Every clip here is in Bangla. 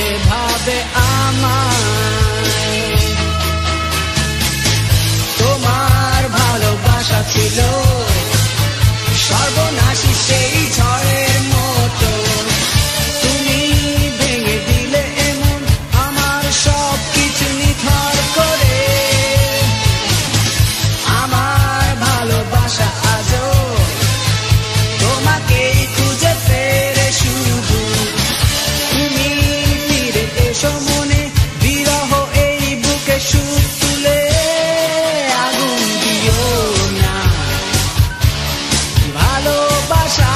এভাবে আমায় তোমার ভালোবাসা ছিল সর্বনাশী সেই ঝড়ের মতো তুমি ভেঙে দিলে এমন আমার সব কিছু নিথর করে আমার ভালোবাসা আজও তোমাকেই খুঁজে ফেরে শুধু তুমি ফিরে এসো মনে বিরহ এই বুকে সুখ তুলে আগুন দিও না ভালোবাসায়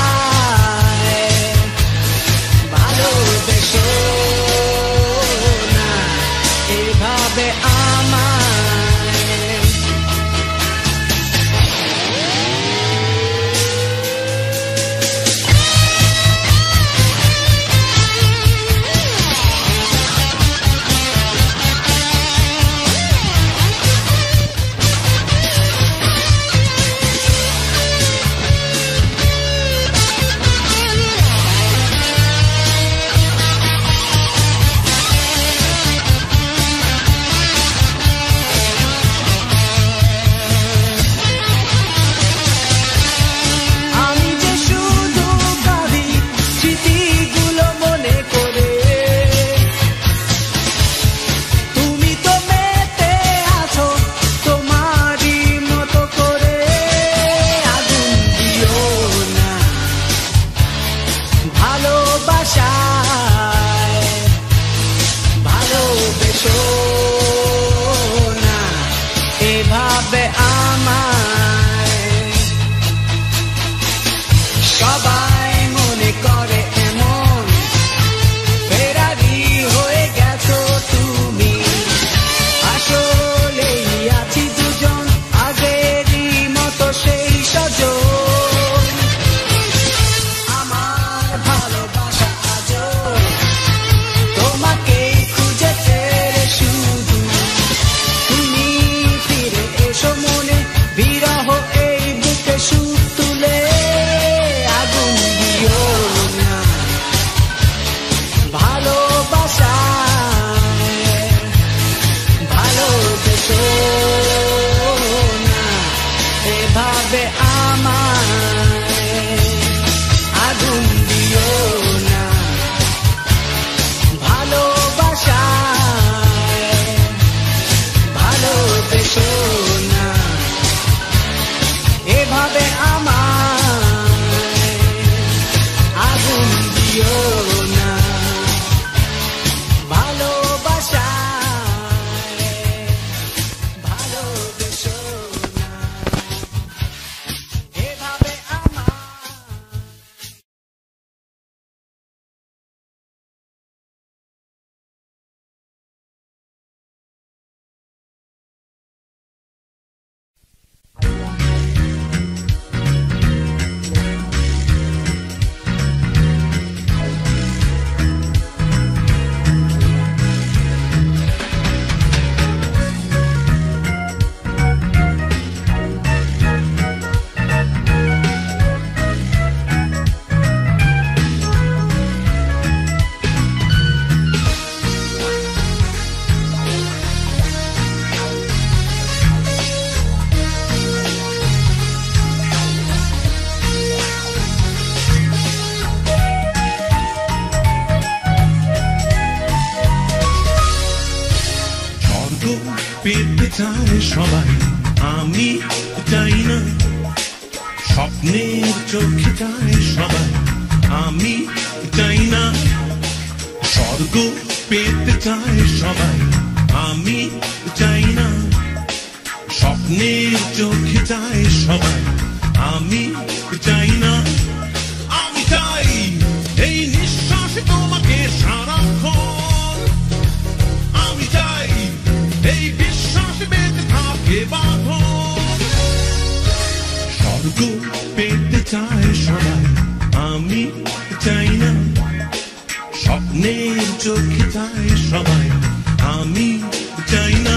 ভালোবেসো না এভাবে আমায় আমি যে শুধু ভাবি স্মৃতিগুলো মনে করে তুমি তো মেতে আছো তোমারই মতো করে আগুন দিও না ভালোবাসায় ভালোবেসো না এভাবে আমায় সবাই মনে করে এমন ফেরারি হয়ে গেছো তুমি আসলেই আছি দুজন আগেরই মতো সেই সজন আমার ভালোবাসা আজও তোমাকেই খুঁজে ফেরে শুধু তুমি ফিরে এসো মনে বিরহ এই বুকে সুখ তুলে আগুন দিও না ভালোবাসায় ভালোবেসো না এভাবে আমায় আগুন দিও না ভালোবাসায় ভালোবেসো না এভাবে আমায় আগুন দিও না ভালোবাসায় ভালোবেসো না এভাবে আমায় পেতে চায় সবাই আমি চাই না স্বপ্নের চোখে চায় সবাই আমি চাই না স্বর্গ পেতে চায় সবাই আমি চাই না স্বপ্নের চোখে চায় সবাই আমি চাই না আমি চাই এই নিঃশ্বাসে তোমাকে সারাক্ষণ আমি চাই এই বিশ্বাস বেঁচে থাকে বাঁধন স্বর্গ পেতে চায় সবাই আমি চাই না স্বপ্নের চোখে চায় সবাই আমি চাই না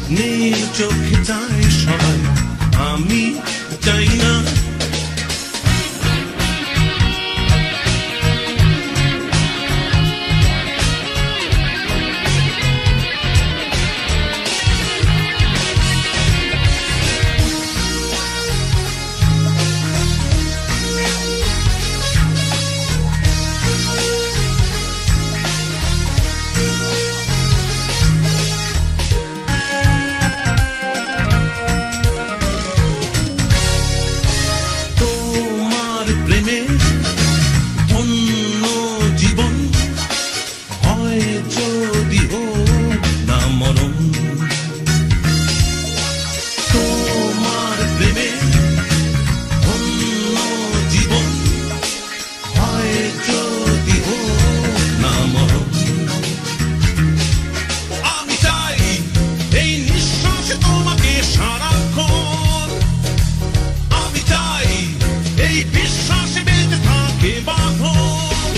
স্বপ্নের চোখে চায় সবাই, আমি চাই না। প্রেমে ধন্য জীবন হয় যদিও না মরণ, তোমার প্রেমে ধন্য জীবন হয় যদিও না মরণ। আমি চাই এই নিঃশ্বাসে তোমাকে সারাক্ষণ, আমি চাই এই বিশ্বাসে বেঁচে থাকে বাঁধন।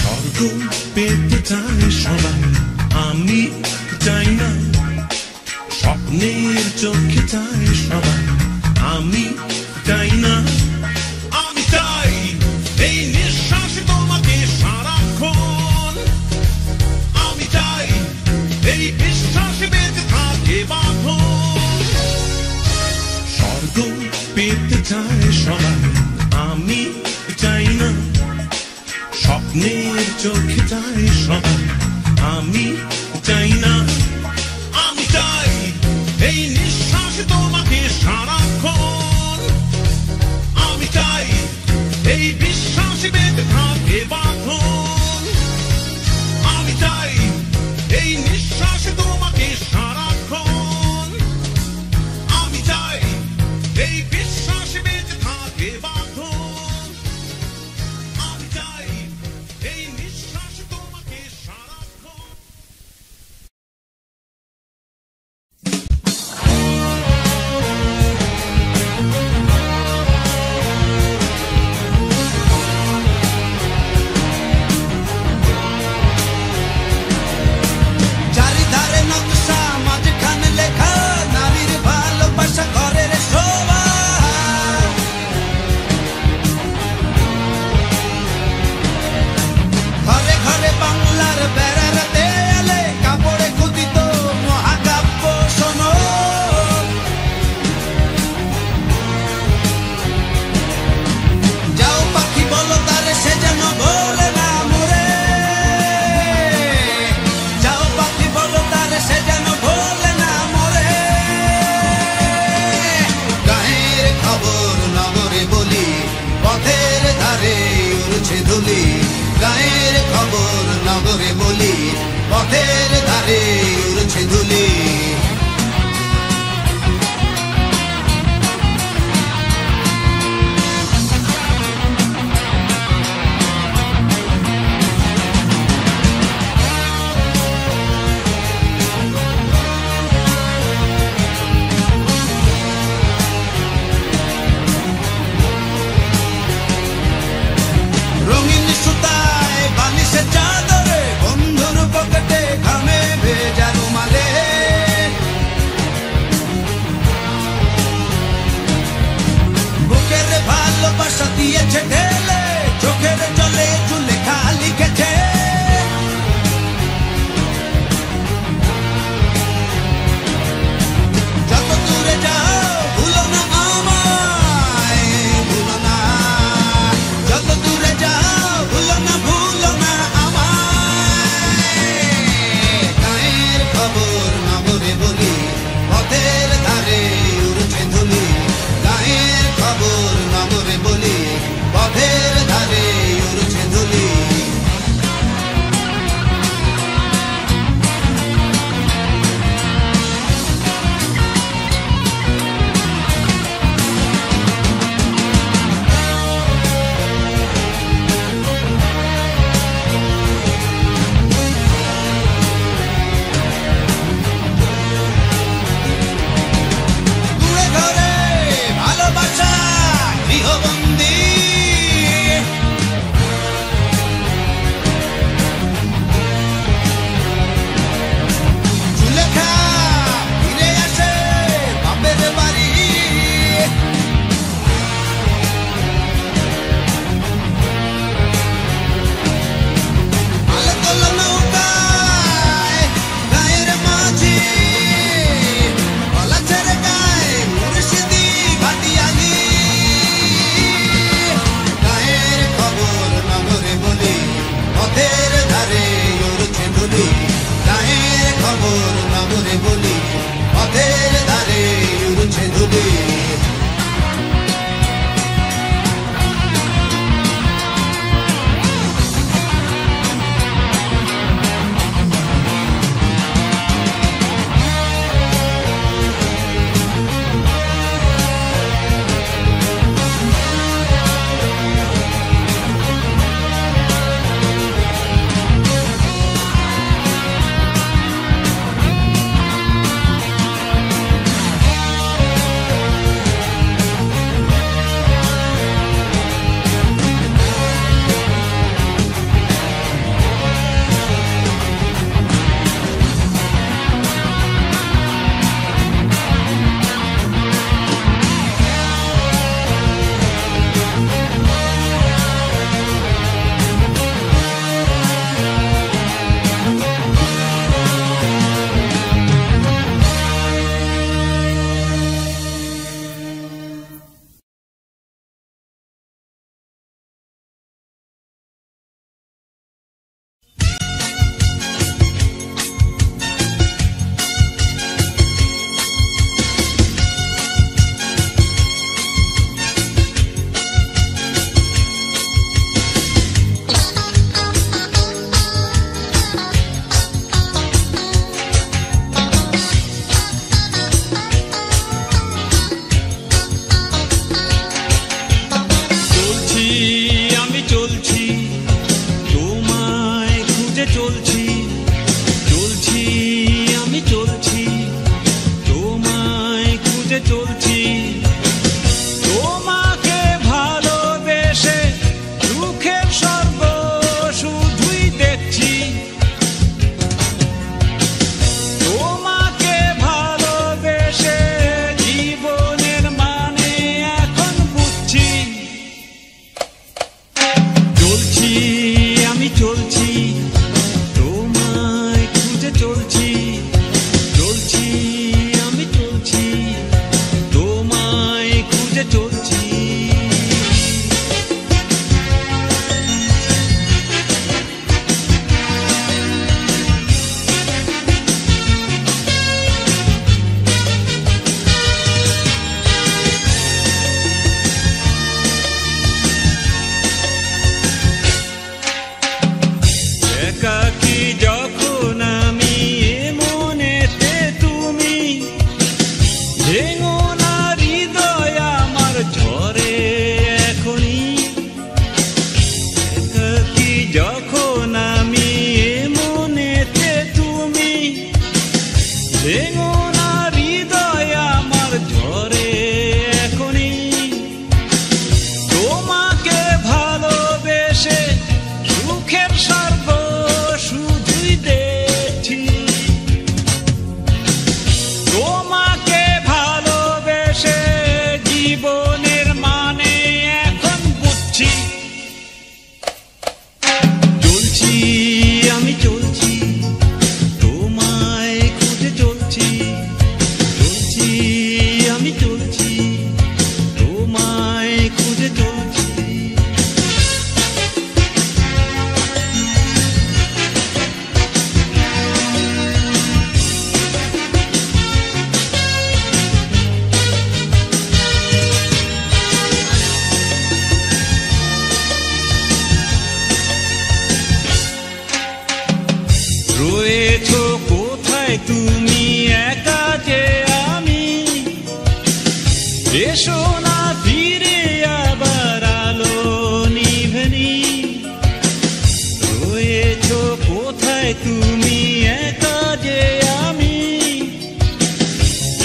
স্বর্গ পেতে চায় সবাই, আমি চাই না। স্বপ্নের চোখে চায় সবাই, আমি চাই না। আমি চাই এই নিঃশ্বাসে তোমাকে সারাক্ষণ, আমি চাই এই বিশ্বাসে বেঁচে থাকে বাঁধন। স্বর্গ পেতে চায় সবাই, আমি চাই না। স্বপ্নের চোখে চায় সবাই, আমি চাই না। আমি চাই এই নিঃশ্বাসে তোমাকে সারাক্ষণ, আমি চাই এই বিশ্বাসে বেঁচে থাকে বাঁধন। আমি চাই এই নিঃশ্বাসে তোমাকে সারাক্ষণ, আমি চাই এই বিশ্বাসে বেঁচে থাকে বাঁধন। আমি চাই এই নিঃশ্বাস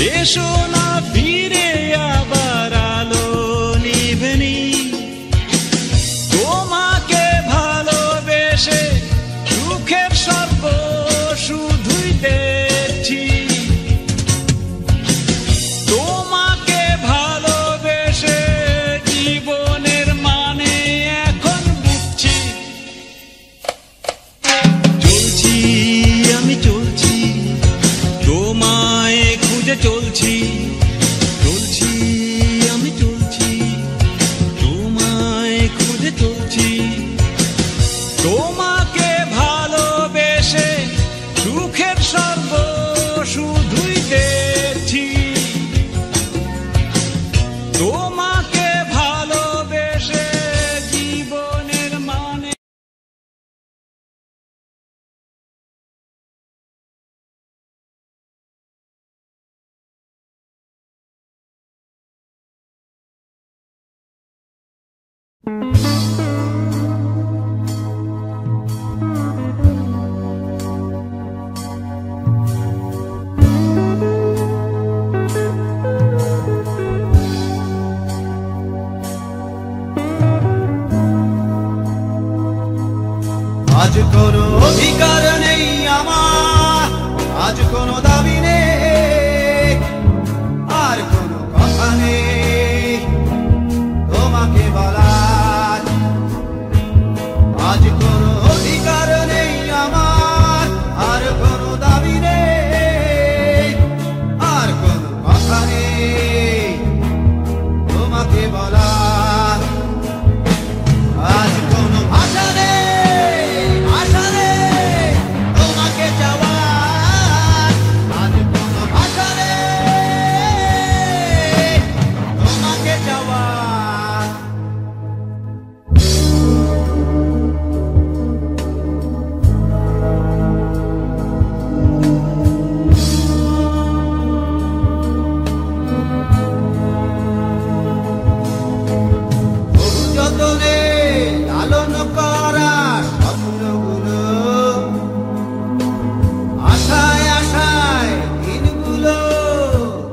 এসো না ফিরে আবার আলো নিভেনি, তোমাকে ভালোবেসে সুখের স্বর্গ শুধুই দেখছি। তোমাকে ভালোবেসে জীবনের মানে এখন বুঝছি। চলছি আমি চলছি, তোমায় খুঁজে চলছি, চলছি আমি চলছি, তোমায় খুঁজে চলছি। তোমাকে ভালোবেসে সুখের স্বর্গ শুধুই দেখছি। তোমাকে ভালোবেসে জীবনের মানে আজ কোনো অধিকার নেই আমার, আজ কোনো দাবি নেই, আর কোনো কথা নেই তোমাকে বলার। আজ কোনো অধিকার নেই আমার, আর কোনো দাবি নেই, আর কোনো কথা নেই তোমাকে বলার। আজ কোনো ভাষা নেই, আশা নেই তোমাকে চাওয়ার। আজ কোনো ভাষা নেই তোমাকে চাওয়ার। বহু যতনে লালন করা স্বপ্নগুলো, আশায় আশায় দিনগুলো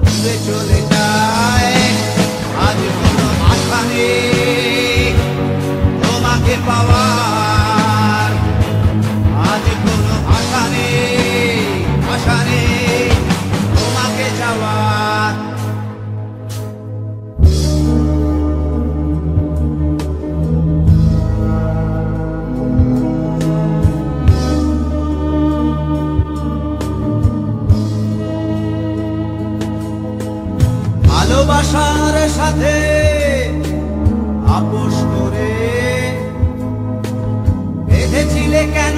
ঘুরে চলে যায়। আজ কোনো আশা নেই তোমাকে পাওয়ার। আজ কোনো আশা নেই, আশা নেই তোমাকে যাওয়ার। ভালোবাসার সাথে আপোষ করে বেঁধেছিলে কেন